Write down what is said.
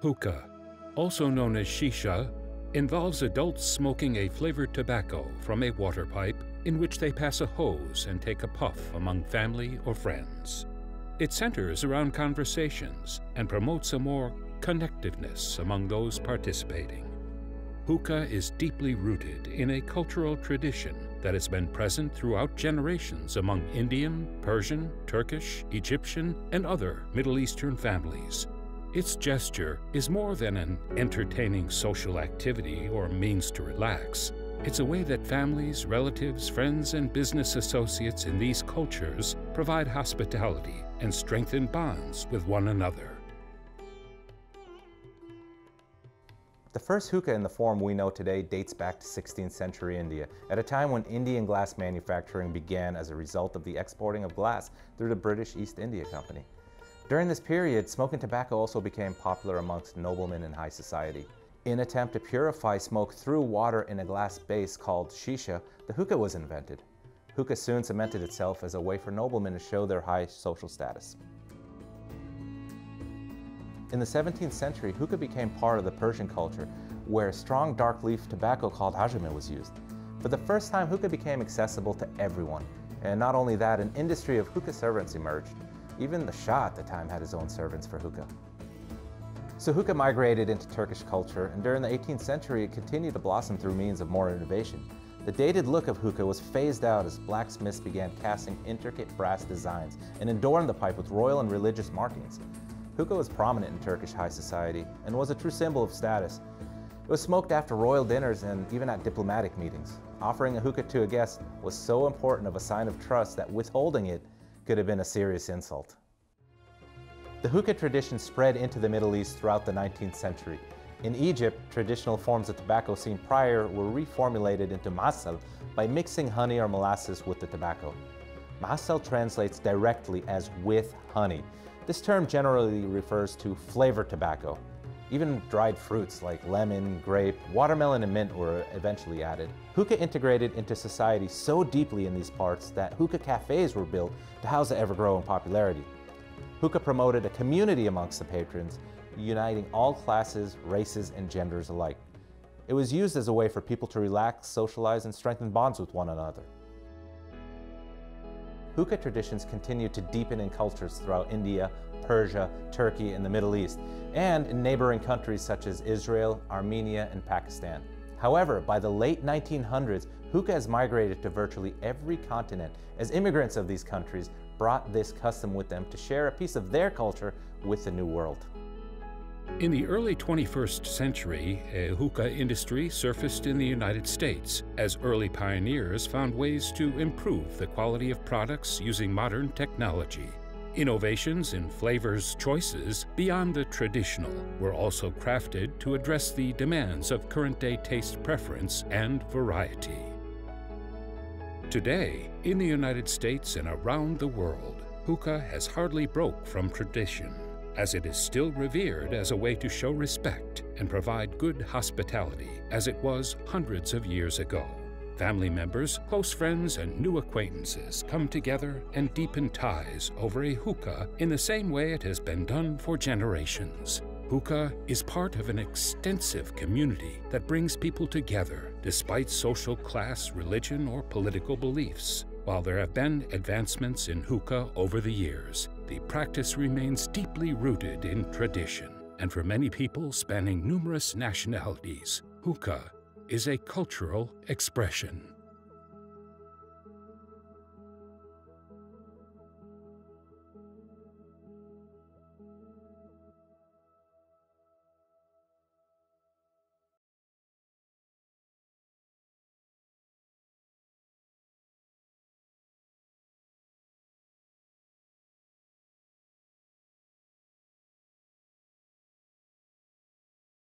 Hookah, also known as Shisha, involves adults smoking a flavored tobacco from a water pipe in which they pass a hose and take a puff among family or friends. It centers around conversations and promotes a more connectedness among those participating. Hookah is deeply rooted in a cultural tradition that has been present throughout generations among Indian, Persian, Turkish, Egyptian, and other Middle Eastern families. Its gesture is more than an entertaining social activity or means to relax. It's a way that families, relatives, friends, and business associates in these cultures provide hospitality and strengthen bonds with one another. The first hookah in the form we know today dates back to 16th century India, at a time when Indian glass manufacturing began as a result of the exporting of glass through the British East India Company. During this period, smoking tobacco also became popular amongst noblemen in high society. In an attempt to purify smoke through water in a glass base called Shisha, the hookah was invented. Hookah soon cemented itself as a way for noblemen to show their high social status. In the 17th century, hookah became part of the Persian culture, where strong dark leaf tobacco called ajami was used. For the first time, hookah became accessible to everyone. And not only that, an industry of hookah servants emerged. Even the Shah at the time had his own servants for hookah. So hookah migrated into Turkish culture, and during the 18th century it continued to blossom through means of more innovation. The dated look of hookah was phased out as blacksmiths began casting intricate brass designs and adorned the pipe with royal and religious markings. Hookah was prominent in Turkish high society and was a true symbol of status. It was smoked after royal dinners and even at diplomatic meetings. Offering a hookah to a guest was so important of a sign of trust that withholding it could have been a serious insult. The hookah tradition spread into the Middle East throughout the 19th century. In Egypt, traditional forms of tobacco seen prior were reformulated into ma'asal by mixing honey or molasses with the tobacco. Ma'asal translates directly as with honey. This term generally refers to flavored tobacco. Even dried fruits like lemon, grape, watermelon, and mint were eventually added. Hookah integrated into society so deeply in these parts that hookah cafes were built to house the ever-growing popularity. Hookah promoted a community amongst the patrons, uniting all classes, races, and genders alike. It was used as a way for people to relax, socialize, and strengthen bonds with one another. Hookah traditions continued to deepen in cultures throughout India, Persia, Turkey, and the Middle East, and in neighboring countries such as Israel, Armenia, and Pakistan. However, by the late 1900s, hookah has migrated to virtually every continent as immigrants of these countries brought this custom with them to share a piece of their culture with the New World. In the early 21st century, a hookah industry surfaced in the United States as early pioneers found ways to improve the quality of products using modern technology. Innovations in flavors choices beyond the traditional were also crafted to address the demands of current-day taste preference and variety. Today, in the United States and around the world, hookah has hardly broke from tradition, as it is still revered as a way to show respect and provide good hospitality, as it was hundreds of years ago. Family members, close friends, and new acquaintances come together and deepen ties over a hookah in the same way it has been done for generations. Hookah is part of an extensive community that brings people together despite social class, religion, or political beliefs. While there have been advancements in hookah over the years, the practice remains deeply rooted in tradition, and for many people spanning numerous nationalities, hookah is a cultural expression.